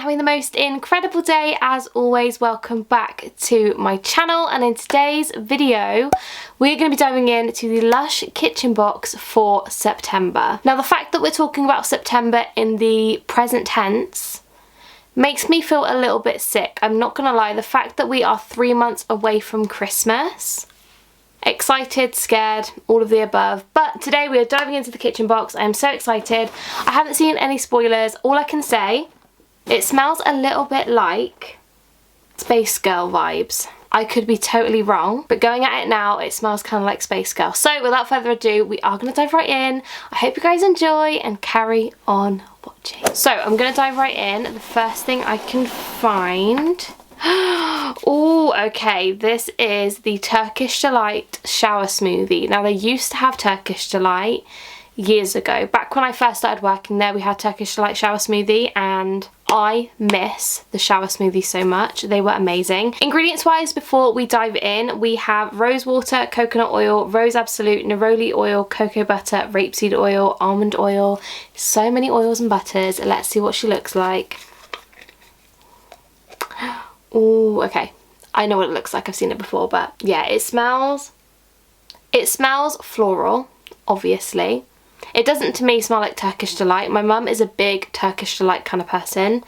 having the most incredible day. As always, welcome back to my channel, and in today's video we're going to be diving into the Lush kitchen box for September. Now, the fact that we're talking about September in the present tense makes me feel a little bit sick. I'm not gonna lie. The fact that we are 3 months away from Christmas, excited, scared, all of the above. But today we are diving into the kitchen box. I am so excited. I haven't seen any spoilers. All I can say, it smells a little bit like Space Girl vibes. I could be totally wrong, but going at it now, it smells kind of like Space Girl. So without further ado, we are going to dive right in. I hope you guys enjoy and carry on watching. So I'm going to dive right in. The first thing I can find. Oh, okay, this is the Turkish Delight shower smoothie. Now, they used to have Turkish Delight years ago. Back when I first started working there, we had Turkish Delight shower smoothie, and I miss the shower smoothie so much. They were amazing. Ingredients wise, before we dive in, we have rose water, coconut oil, rose absolute, neroli oil, cocoa butter, rapeseed oil, almond oil. So many oils and butters. Let's see what she looks like. Oh, okay. I know what it looks like. I've seen it before, but yeah, it smells floral, obviously. It doesn't to me smell like Turkish Delight. My mum is a big Turkish Delight kind of person.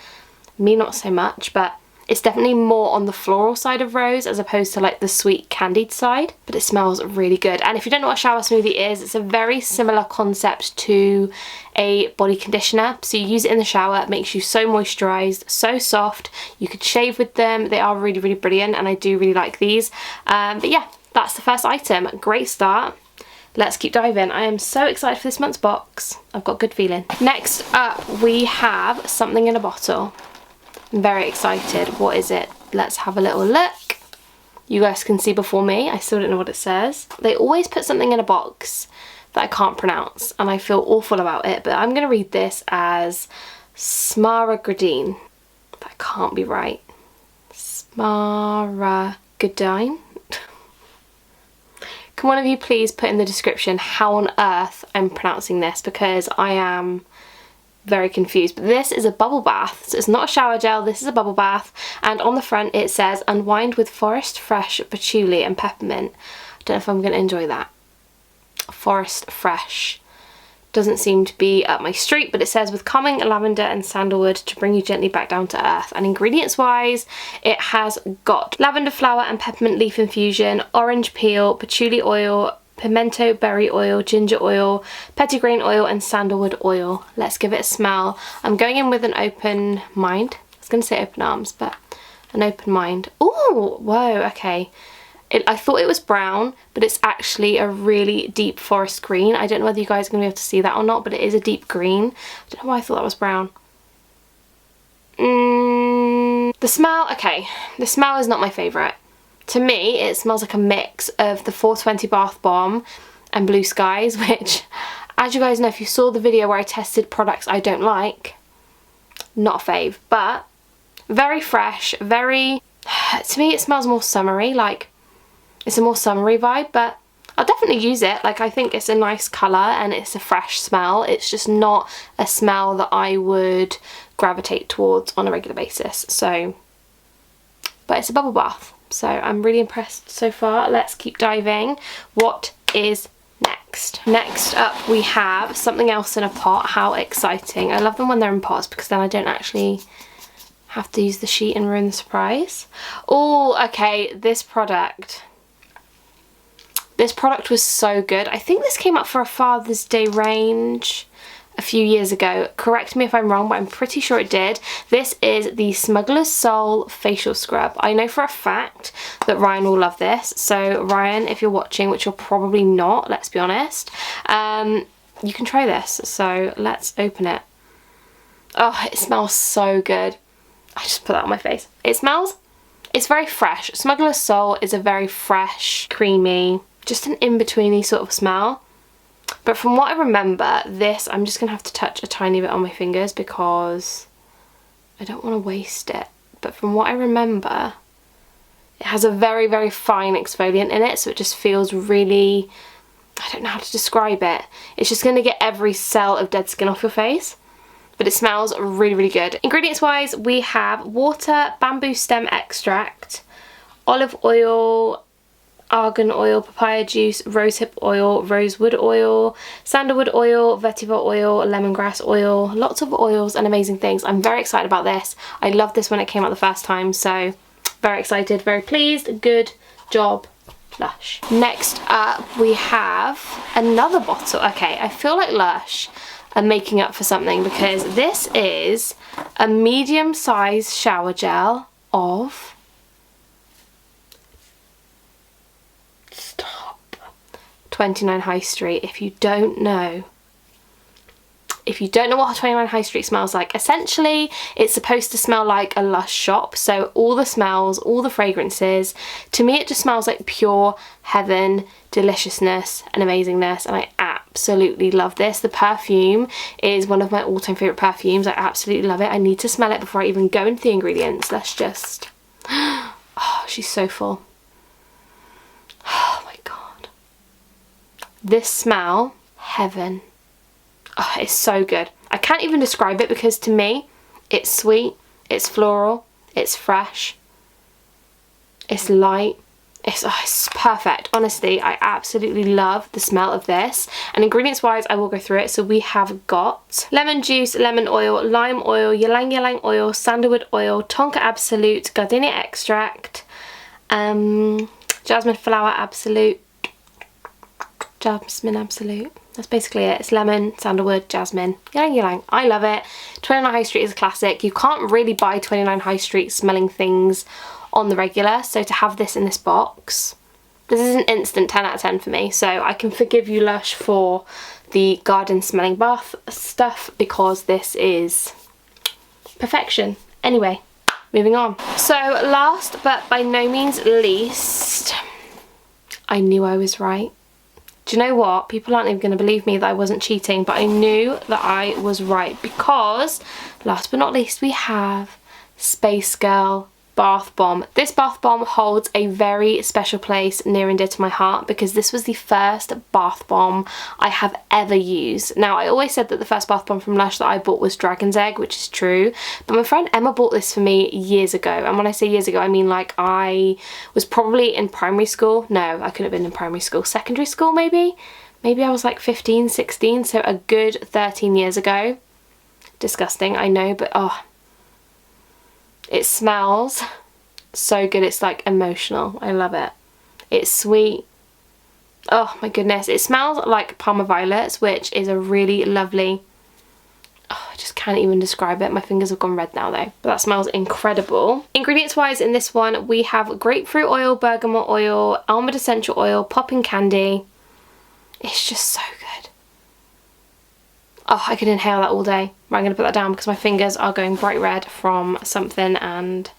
Me not so much, but it's definitely more on the floral side of rose as opposed to like the sweet candied side. But it smells really good. And if you don't know what a shower smoothie is, it's a very similar concept to a body conditioner. So you use it in the shower, it makes you so moisturised, so soft. You could shave with them. They are really, really brilliant, and I do really like these. But yeah, that's the first item. Great start. Let's keep diving. I am so excited for this month's box. I've got a good feeling. Next up, we have something in a bottle. I'm very excited. What is it? Let's have a little look. You guys can see before me. I still don't know what it says. They always put something in a box that I can't pronounce, and I feel awful about it, but I'm going to read this as Smaragdine. That can't be right. Smaragdine. Can one of you please put in the description how on earth I'm pronouncing this, because I am very confused. But this is a bubble bath, so it's not a shower gel, this is a bubble bath, and on the front it says unwind with forest fresh patchouli and peppermint. I don't know if I'm going to enjoy that. Forest fresh doesn't seem to be up my street, but it says with calming lavender and sandalwood to bring you gently back down to earth. And ingredients wise, it has got lavender flower and peppermint leaf infusion, orange peel, patchouli oil, pimento berry oil, ginger oil, petitgrain oil, and sandalwood oil. Let's give it a smell. I'm going in with an open mind. I was going to say open arms, but an open mind. Oh, whoa, okay. I thought it was brown, but it's actually a really deep forest green. I don't know whether you guys are going to be able to see that or not, but it is a deep green. I don't know why I thought that was brown. The smell, okay, the smell is not my favourite. To me, it smells like a mix of the 420 Bath Bomb and Blue Skies, which, as you guys know, if you saw the video where I tested products I don't like, not a fave. But very fresh, very, to me it smells more summery, like it's a more summery vibe, but I'll definitely use it. Like, I think it's a nice colour and it's a fresh smell. It's just not a smell that I would gravitate towards on a regular basis. So, but it's a bubble bath. So I'm really impressed so far. Let's keep diving. What is next? Next up we have something else in a pot. How exciting. I love them when they're in pots because then I don't actually have to use the sheet and ruin the surprise. Oh, okay, this product. This product was so good. I think this came up for a Father's Day range a few years ago. Correct me if I'm wrong, but I'm pretty sure it did. This is the Smuggler's Soul Facial Scrub. I know for a fact that Ryan will love this. So Ryan, if you're watching, which you're probably not, let's be honest, you can try this. So let's open it. Oh, it smells so good. I just put that on my face. It's very fresh. Smuggler's Soul is a very fresh, creamy, just an in-betweeny sort of smell. But from what I remember, this, I'm just going to have to touch a tiny bit on my fingers because I don't want to waste it. But from what I remember, it has a very, very fine exfoliant in it, so it just feels really, I don't know how to describe it. It's just going to get every cell of dead skin off your face. but it smells really, really good. Ingredients wise, we have water, bamboo stem extract, olive oil, argan oil, papaya juice, rosehip oil, rosewood oil, sandalwood oil, vetiver oil, lemongrass oil, lots of oils and amazing things. I'm very excited about this. I loved this when it came out the first time, so very excited, very pleased. Good job, Lush. Next up we have another bottle. Okay, I feel like Lush are making up for something because this is a medium-sized shower gel of 29 High Street. If you don't know what 29 High Street smells like, essentially it's supposed to smell like a Lush shop. So all the smells, all the fragrances, to me it just smells like pure heaven, deliciousness and amazingness, and I absolutely love this. The perfume is one of my all-time favourite perfumes. I absolutely love it. I need to smell it before I even go into the ingredients. Let's just... Oh, she's so full. Oh my god. This smell, heaven. Oh, it's so good. I can't even describe it because to me, it's sweet, it's floral, it's fresh, it's light, it's perfect. Honestly, I absolutely love the smell of this. And ingredients wise, I will go through it. So we have got lemon juice, lemon oil, lime oil, ylang ylang oil, sandalwood oil, tonka absolute, gardenia extract, jasmine flower absolute, jasmine absolute. That's basically it. It's lemon, sandalwood, jasmine, ylang ylang. I love it. 29 High Street is a classic. You can't really buy 29 High Street smelling things on the regular, so to have this in this box, this is an instant 10 out of 10 for me. So I can forgive you, Lush, for the garden smelling bath stuff because this is perfection. Anyway, moving on. So last but by no means least, I knew I was right. Do you know what? People aren't even going to believe me that I wasn't cheating, but I knew that I was right because last but not least we have Space Girl bath bomb. This bath bomb holds a very special place near and dear to my heart because this was the first bath bomb I have ever used. Now, I always said that the first bath bomb from Lush that I bought was Dragon's Egg, which is true, but my friend Emma bought this for me years ago, and when I say years ago I mean like I was probably in primary school. No, I couldn't have been in primary school. Secondary school maybe? Maybe I was like 15, 16, so a good 13 years ago. Disgusting, I know, but oh, it smells so good. It's like emotional. I love it. It's sweet. Oh my goodness. It smells like Parma Violets, which is a really lovely... Oh, I just can't even describe it. My fingers have gone red now though. But that smells incredible. Ingredients wise in this one, we have grapefruit oil, bergamot oil, almond essential oil, popping candy. It's just so good. Oh, I could inhale that all day. Right, I'm going to put that down because my fingers are going bright red from something and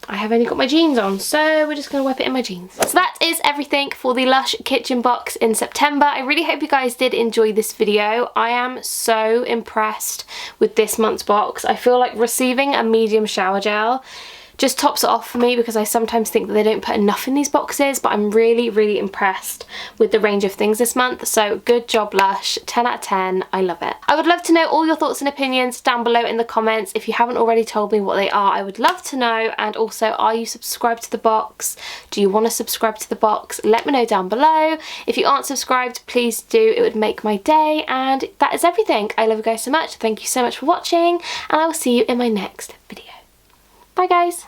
I have only got my jeans on, so we're just going to wipe it in my jeans. So that is everything for the Lush kitchen box in September. I really hope you guys did enjoy this video. I am so impressed with this month's box. I feel like receiving a medium shower gel just tops it off for me because I sometimes think that they don't put enough in these boxes, but I'm really, really impressed with the range of things this month. So good job, Lush. 10 out of 10. I love it. I would love to know all your thoughts and opinions down below in the comments. If you haven't already told me what they are, I would love to know. And also, are you subscribed to the box? Do you want to subscribe to the box? Let me know down below. If you aren't subscribed, please do. It would make my day. And that is everything. I love you guys so much. Thank you so much for watching, and I will see you in my next video. Bye guys.